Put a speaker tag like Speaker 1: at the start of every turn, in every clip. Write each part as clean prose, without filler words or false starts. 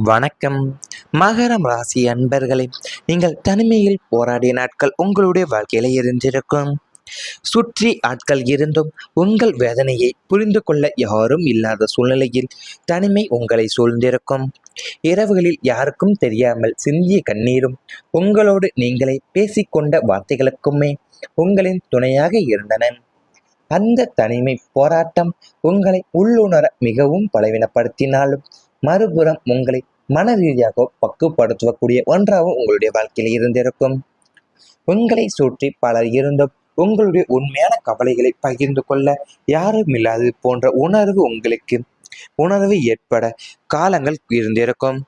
Speaker 1: வணக்கம். மகரம் ராசி அன்பர்களே, நீங்கள் தனிமையில் போராடிய நாட்கள் உங்களுடைய வாழ்க்கையில இருந்திருக்கும். சுற்றி ஆட்கள் இருந்தும் உங்கள் வேதனையை புரிந்து கொள்ள யாரும் இல்லாத சூழ்நிலையில் தனிமை உங்களை சூழ்ந்திருக்கும். இரவுகளில் யாருக்கும் தெரியாமல் சிந்திய கண்ணீரும் உங்களோடு நீங்களே பேசிக்கொண்ட வார்த்தைகளுக்குமே உங்களின் துணையாக இருந்தன. அந்த தனிமை போராட்டம் உங்களை உள்ளுணர மிகவும் பலவீனப்படுத்தினாலும் மறுபுறம் உங்களை மன ரீதியாக பக்குவப்படுத்தக்கூடிய ஒன்றாகவும் உங்களுடைய வாழ்க்கையில் இருந்திருக்கும். உங்களை சுற்றி பலர் இருந்தும் உங்களுடைய உண்மையான கவலைகளை பகிர்ந்து கொள்ள யாரும் இல்லாதது போன்ற உணர்வு ஏற்பட காலங்கள் இருந்திருக்கும்.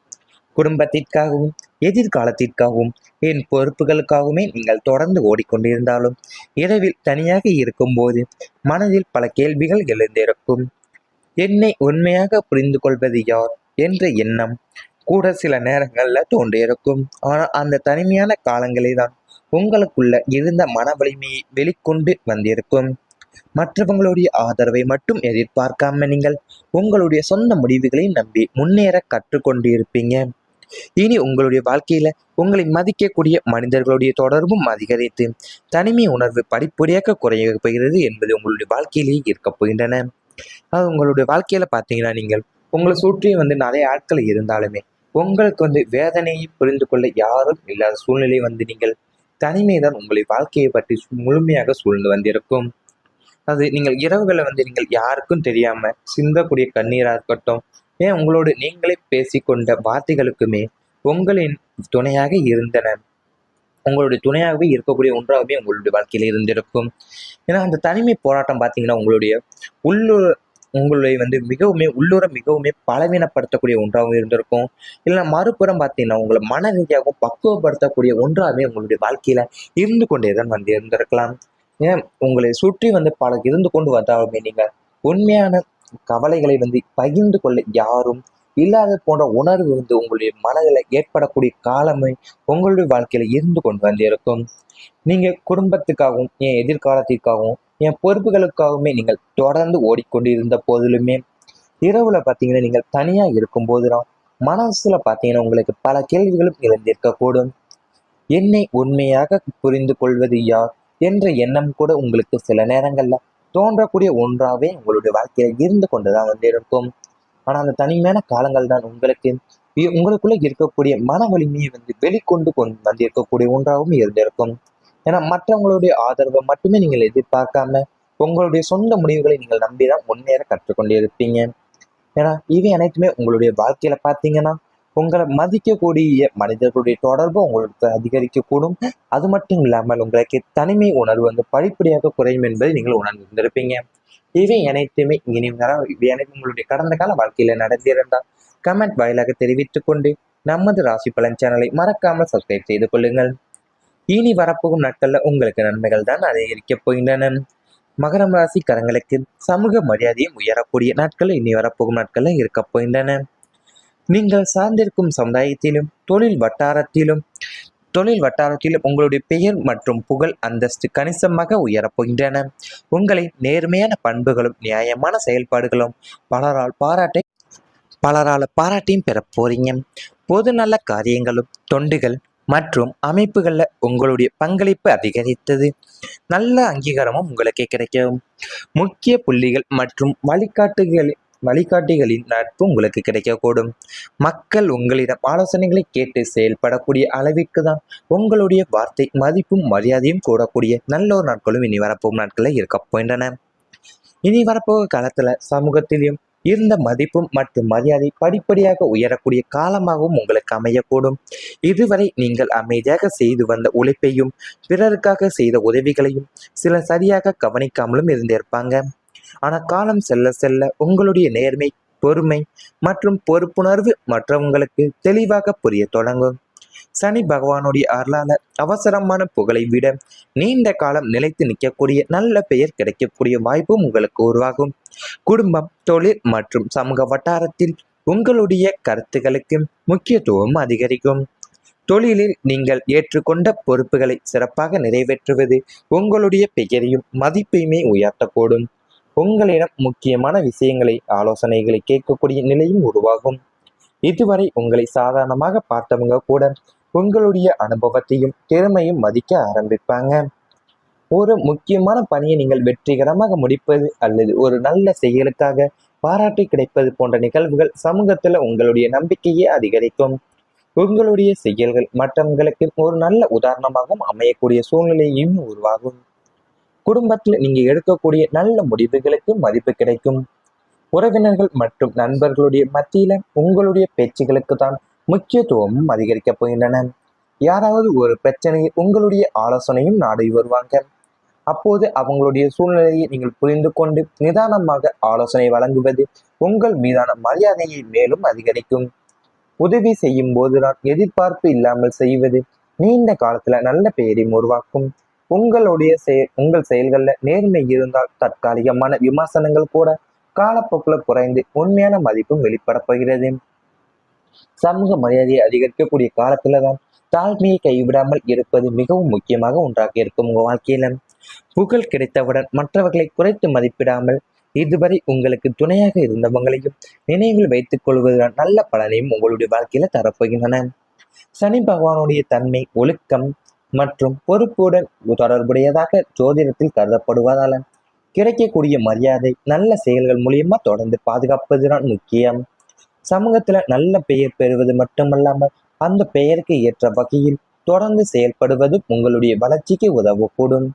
Speaker 1: குடும்பத்திற்காகவும் எதிர்காலத்திற்காகவும் என் பொறுப்புகளுக்காகவுமே நீங்கள் தொடர்ந்து ஓடிக்கொண்டிருந்தாலும் இரவில் தனியாக இருக்கும்போது மனதில் பல கேள்விகள் எழுந்திருக்கும். என்னை உண்மையாக புரிந்து கொள்வது யார் என்ற எண்ணம் கூட சில நேரங்கள்ல தோன்றியிருக்கும். ஆனால் அந்த தனிமையான காலங்களே தான் உங்களுக்குள்ள இருந்த மன வலிமையை வெளிக்கொண்டு வந்திருக்கும். மற்றவங்களுடைய ஆதரவை மட்டும் எதிர்பார்க்காம நீங்கள் உங்களுடைய சொந்த முடிவுகளை நம்பி முன்னேற கற்றுக்கொண்டு இருப்பீங்க. இனி உங்களுடைய வாழ்க்கையில உங்களை மதிக்கக்கூடிய மனிதர்களுடைய தொடர்பும் அதிகரித்து தனிமை உணர்வு படிப்படியாக குறைய போகிறது என்பது உங்களுடைய வாழ்க்கையிலேயே இருக்கப் போகின்றன. அது உங்களுடைய வாழ்க்கையில பார்த்தீங்கன்னா நீங்கள் உங்களை சுற்றி நிறைய ஆட்கள் இருந்தாலுமே உங்களுக்கு வேதனையை புரிந்து கொள்ள யாரும் இல்லாத சூழ்நிலை நீங்கள் தனிமைதான் உங்களை வாழ்க்கையை பற்றி முழுமையாக சூழ்ந்து வந்திருக்கும். அது நீங்கள் இரவுகளை நீங்கள் யாருக்கும் தெரியாம சிந்தக்கூடிய கண்ணீரா இருக்கட்டும், ஏன் உங்களோடு நீங்களே பேசிக்கொண்ட வார்த்தைகளுக்குமே உங்களின் துணையாக இருந்தன. உங்களுடைய துணையாகவே இருக்கக்கூடிய ஒன்றாகவே உங்களுடைய வாழ்க்கையில இருந்திருக்கும். ஏன்னா அந்த தனிமை போராட்டம் பார்த்தீங்கன்னா உங்களுடைய மிகவுமே பலவீனப்படுத்தக்கூடிய ஒன்றாகவும் இருந்திருக்கும். இல்லைன்னா மறுபுறம் பார்த்தீங்கன்னா உங்களை மன ரீதியாகவும் பக்குவப்படுத்தக்கூடிய ஒன்றாகவே உங்களுடைய வாழ்க்கையில இருந்து கொண்டே தான் இருந்திருக்கலாம். ஏன் உங்களை சுற்றி பல இருந்து கொண்டு வந்தாலுமே நீங்கள் உண்மையான கவலைகளை பகிர்ந்து கொள்ள யாரும் இல்லாத போன்ற உணர்வு உங்களுடைய மனதில் ஏற்படக்கூடிய காலமே உங்களுடைய வாழ்க்கையில இருந்து கொண்டு வந்திருக்கும். நீங்க குடும்பத்துக்காகவும் என் எதிர்காலத்திற்காகவும் என் பொறுப்புகளுக்காகவுமே நீங்கள் தொடர்ந்து ஓடிக்கொண்டு இருந்த போதிலுமே இரவுல பார்த்தீங்கன்னா நீங்கள் தனியா இருக்கும் போதுதான் மனசுல பார்த்தீங்கன்னா உங்களுக்கு பல கேள்விகளும் இழந்திருக்கக்கூடும். என்னை உண்மையாக புரிந்து கொள்வது யார் என்ற எண்ணம் கூட உங்களுக்கு சில நேரங்கள்ல தோன்றக்கூடிய ஒன்றாவே உங்களுடைய வாழ்க்கையில இருந்து கொண்டுதான் இருக்கும். ஆனா அந்த தனிமையான காலங்கள் தான் உங்களுக்குள்ள இருக்கக்கூடிய மன வலிமையை வெளிக்கொண்டு வந்திருக்கக்கூடிய ஒன்றாகவும் இருந்திருக்கும். ஏன்னா மற்றவங்களுடைய ஆதரவை மட்டுமே நீங்கள் எதிர்பார்க்காம உங்களுடைய சொந்த முடிவுகளை நீங்கள் நம்பிதான் முன்னேற கற்றுக்கொண்டு இருப்பீங்க. ஏன்னா இவை அனைத்துமே உங்களுடைய வாழ்க்கையில பார்த்தீங்கன்னா உங்களை மதிக்கக்கூடிய மனிதர்களுடைய தொடர்பு உங்களுக்கு அதிகரிக்கக்கூடும். அது மட்டும் இல்லாமல் உங்களுக்கு தனிமை உணர்வு படிப்படியாக குறையும் என்பதை நீங்கள் உணர்ந்திருப்பீங்க. இவை அனைத்துமே இவை அனைத்தும் உங்களுடைய கடந்த கால வாழ்க்கையில நடந்திருந்தால் கமெண்ட் வாயிலாக தெரிவித்துக் கொண்டு நமது ராசி பலன் சேனலை மறக்காமல் சப்ஸ்கிரைப் செய்து கொள்ளுங்கள். இனி வரப்போகும் நாட்கள்ல உங்களுக்கு நன்மைகள் தான் அதிகரிக்கப் போகின்றன. மகரம் ராசிக்காரங்களுக்கு சமூக மரியாதையும் உயரக்கூடிய நாட்கள் இனி வரப்போகும் நாட்கள்ல இருக்கப் போகின்றன. நீங்கள் சார்ந்திருக்கும் சமுதாயத்திலும் தொழில் வட்டாரத்திலும் உங்களுடைய பெயர் மற்றும் புகழ் அந்தஸ்து கணிசமாக உயரப்போகின்றன. உங்களின் நேர்மையான பண்புகளும் நியாயமான செயல்பாடுகளும் பலரால் பாராட்டியும் பெற போறீங்க. பொது நல்ல காரியங்களும் தொண்டுகள் மற்றும் அமைப்புகளில் உங்களுடைய பங்களிப்பு அதிகரித்தது நல்ல அங்கீகாரமும் உங்களுக்கு கிடைக்கும். முக்கிய புள்ளிகள் மற்றும் வழிகாட்டிகளின் நட்பு உங்களுக்கு கிடைக்கக்கூடும். மக்கள் உங்களிடம் ஆலோசனைகளை கேட்டு செயல்படக்கூடிய அளவிற்கு தான் உங்களுடைய வார்த்தை மதிப்பும் மரியாதையும் கூடக்கூடிய நல்ல ஒரு நாட்களும் இனி வரப்போகும் நாட்களில் இருக்க போகின்றன. இனி வரப்போகும் காலத்துல சமூகத்திலும் இருந்த மதிப்பும் மற்றும் மரியாதை படிப்படியாக உயரக்கூடிய காலமாகவும் உங்களுக்கு அமையக்கூடும். இதுவரை நீங்கள் அமைதியாக செய்து வந்த உழைப்பையும் பிறருக்காக செய்த உதவிகளையும் சிலர் சரியாக கவனிக்காமலும் இருந்திருப்பாங்க. ஆனால் காலம் செல்ல செல்ல உங்களுடைய நேர்மை, பொறுமை மற்றும் பொறுப்புணர்வு மற்றவங்களுக்கு தெளிவாக புரிய தொடங்கும். சனி பகவானுடைய அருளால அவசரமான புகழை விட நீண்ட காலம் நிலைத்து நிற்கக்கூடிய நல்ல பெயர் கிடைக்கக்கூடிய வாய்ப்பும் உங்களுக்கு உருவாகும். குடும்பம், தொழில் மற்றும் சமூக வட்டாரத்தில் உங்களுடைய கருத்துக்களுக்கு முக்கியத்துவம் அதிகரிக்கும். தொழிலில் நீங்கள் ஏற்றுக்கொண்ட பொறுப்புகளை சிறப்பாக நிறைவேற்றுவது உங்களுடைய பெயரையும் மதிப்பையுமே உயர்த்தக்கூடும். உங்களிடம் முக்கியமான விஷயங்களை ஆலோசனைகளை கேட்கக்கூடிய நிலையும் உருவாகும். இதுவரை உங்களை சாதாரணமாக பார்த்தவங்க கூட உங்களுடைய அனுபவத்தையும் திறமையும் மதிக்க ஆரம்பிப்பாங்க. ஒரு முக்கியமான பணியை நீங்கள் வெற்றிகரமாக முடிப்பது அல்லது ஒரு நல்ல செயலுக்காக பாராட்டு கிடைப்பது போன்ற நிகழ்வுகள் சமூகத்துல உங்களுடைய நம்பிக்கையை அதிகரிக்கும். உங்களுடைய செயல்கள் மற்றவங்களுக்கு ஒரு நல்ல உதாரணமாகவும் அமையக்கூடிய சூழ்நிலையும் உருவாகும். குடும்பத்தில் நீங்க எடுக்கக்கூடிய நல்ல முடிவுகளுக்கு மதிப்பு கிடைக்கும். உறவினர்கள் மற்றும் நண்பர்களுடைய மத்தியில உங்களுடைய பேச்சுகளுக்கு தான் முக்கியத்துவமும் அதிகரிக்கப் போகின்றன. யாராவது ஒரு பிரச்சனையை உங்களுடைய ஆலோசனையும் நாடி வருவாங்க. அப்போது அவங்களுடைய சூழ்நிலையை நீங்கள் புரிந்து கொண்டு நிதானமாக ஆலோசனை வழங்குவது உங்கள் மீதான மரியாதையை மேலும் அதிகரிக்கும். உதவி செய்யும் போதுதான் எதிர்பார்ப்பு இல்லாமல் செய்வது நீண்ட காலத்துல நல்ல பெயரை உருவாக்கும். உங்கள் செயல்கள்ல நேர்மை இருந்தால் தற்காலிகமான விமர்சனங்கள் கூட காலப்போக்குல குறைந்து உண்மையான மதிப்பும் வெளிப்பட போகிறது. சமூக மரியாதையை அதிகரிக்கக்கூடிய காலத்துலதான் தாழ்மையை கைவிடாமல் இருப்பது மிகவும் முக்கியமாக ஒன்றாக இருக்கும் உங்க வாழ்க்கையில. புகழ் கிடைத்தவுடன் மற்றவர்களை குறைத்து மதிப்பிடாமல் இதுவரை உங்களுக்கு துணையாக இருந்தவங்களையும் நினைவில் வைத்துக் கொள்வதுடன் நல்ல பலனையும் உங்களுடைய வாழ்க்கையில தரப்போகின்றன. சனி பகவானுடைய தன்மை ஒழுக்கம் மற்றும் பொறுப்புடன் தொடர்புடையதாக ஜோதிடத்தில் கருதப்படுவதால கிடைக்கக்கூடிய மரியாதை நல்ல செயல்கள் மூலியமா தொடர்ந்து பாதுகாப்பதுதான் முக்கியம். சமூகத்துல நல்ல பெயர் பெறுவது மட்டுமல்லாமல் அந்த பெயருக்கு ஏற்ற வகையில் தொடர்ந்து செயல்படுவது உங்களுடைய வளர்ச்சிக்கு உதவக்கூடும்.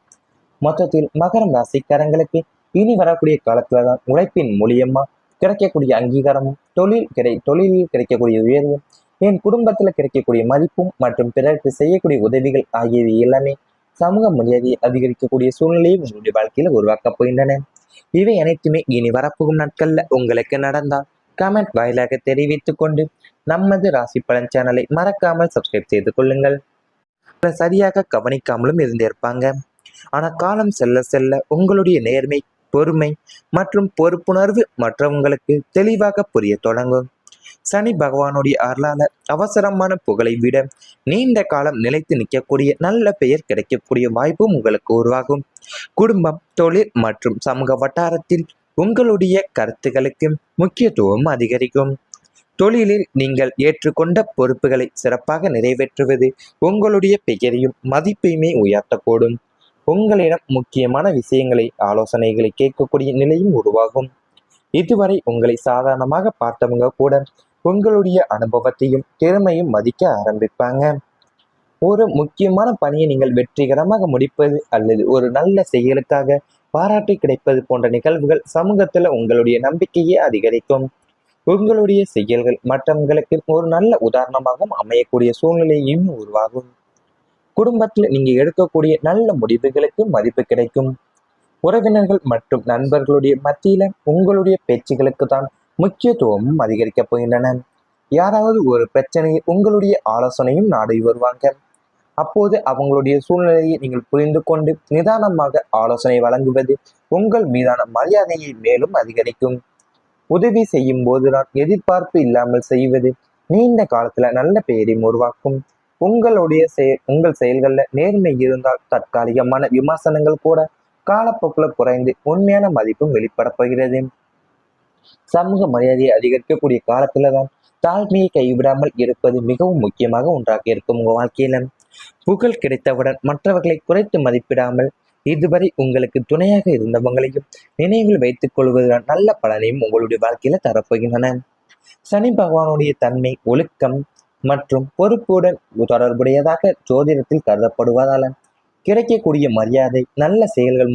Speaker 1: மொத்தத்தில் மகரம் ராசிக்காரங்களுக்கு இனி வரக்கூடிய காலத்துலதான் உழைப்பின் மூலியமா கிடைக்கக்கூடிய அங்கீகாரமும் தொழிலில் கிடைக்கக்கூடிய உயர்வும் என் குடும்பத்துல கிடைக்கக்கூடிய மதிப்பும் மற்றும் பிறருக்கு செய்யக்கூடிய உதவிகள் ஆகியவை எல்லாமே சமூக மரியாதையை அதிகரிக்கக்கூடிய சூழ்நிலையை உங்களுடைய வாழ்க்கையில உருவாக்கப் போகின்றன. இவை அனைத்துமே இனி வரப்போகும் நாட்கள்ல உங்களுக்கு நடந்தால் கமெண்ட் வாயிலாக தெரிவித்துக் கொண்டு நமது ராசி பலன் சேனலை மறக்காமல் சப்ஸ்கிரைப் செய்து கொள்ளுங்கள். சரியாக கவனிக்காமலும் இருந்திருப்பாங்க. ஆனா காலம் செல்ல செல்ல உங்களுடைய நேர்மை, பொறுமை மற்றும் பொறுப்புணர்வு மற்றவங்களுக்கு தெளிவாக புரிய தொடங்கும். சனி பகவானுடைய அருளால அவசரமான புகழை விட நீண்ட காலம் நிலைத்து நிற்கக்கூடிய நல்ல பெயர் கிடைக்கக்கூடிய வாய்ப்பும் உங்களுக்கு உருவாகும். குடும்பம், தொழில் மற்றும் சமூக வட்டாரத்தில் உங்களுடைய கருத்துக்களுக்கு முக்கியத்துவம் அதிகரிக்கும். தொழிலில் நீங்கள் ஏற்றுக்கொண்ட பொறுப்புகளை சிறப்பாக நிறைவேற்றுவது உங்களுடைய பெயரையும் மதிப்பையுமே உயர்த்தக்கூடும். உங்களிடம் முக்கியமான ஆலோசனைகளை கேட்கக்கூடிய நிலையும் உருவாகும். இதுவரை உங்களை சாதாரணமாக பார்த்தவங்க கூட உங்களுடைய அனுபவத்தையும் திறமையும் மதிக்க ஆரம்பிப்பாங்க. ஒரு முக்கியமான பணியை நீங்கள் வெற்றிகரமாக முடிப்பது அல்லது ஒரு நல்ல செயலுக்காக பாராட்டு கிடைப்பது போன்ற நிகழ்வுகள் சமூகத்துல உங்களுடைய நம்பிக்கையை அதிகரிக்கும். உங்களுடைய செயல்கள் மற்றவங்களுக்கு ஒரு நல்ல உதாரணமாகவும் அமையக்கூடிய சூழ்நிலையும் உருவாகும். குடும்பத்தில் நீங்க எடுக்கக்கூடிய நல்ல முடிவுகளுக்கு மதிப்பு கிடைக்கும். உறவினர்கள் மற்றும் நண்பர்களுடைய மத்தியில உங்களுடைய பேச்சுகளுக்கு தான் முக்கியத்துவமும் அதிகரிக்கப் போகின்றன. யாராவது ஒரு பிரச்சனையை உங்களுடைய ஆலோசனையும் நாடி வருவாங்க. அப்போது அவங்களுடைய சூழ்நிலையை நீங்கள் புரிந்து கொண்டு நிதானமாக ஆலோசனை வழங்குவது உங்கள் மீதான மரியாதையை மேலும் அதிகரிக்கும். உதவி செய்யும் போதுதான் எதிர்பார்ப்பு இல்லாமல் செய்வது நீண்ட காலத்துல நல்ல பெயரை உருவாக்கும். உங்கள் செயல்கள்ல நேர்மை இருந்தால் தற்காலிகமான விமர்சனங்கள் கூட காலப்போக்குல குறைந்து உண்மையான மதிப்பும் வெளிப்பட போகிறது. சமூக மரியாதையை அதிகரிக்கக்கூடிய காலத்துலதான் தாழ்மையை கைவிடாமல் இருப்பது மிகவும் முக்கியமாக ஒன்றாக இருக்கும் உங்க வாழ்க்கையில. புகழ் கிடைத்தவுடன் மற்றவர்களை குறைத்து மதிப்பிடாமல் இதுவரை உங்களுக்கு துணையாக இருந்தவங்களையும் நினைவில் வைத்துக் கொள்வதுடன் நல்ல பலனையும் உங்களுடைய வாழ்க்கையில தரப்போகின்றன. சனி பகவானுடைய தன்மை ஒழுக்கம் மற்றும் பொறுப்புடன் தொடர்புடையதாக ஜோதிடத்தில் கருதப்படுவதால கிடைக்கக்கூடிய மரியாதை நல்ல செயல்கள்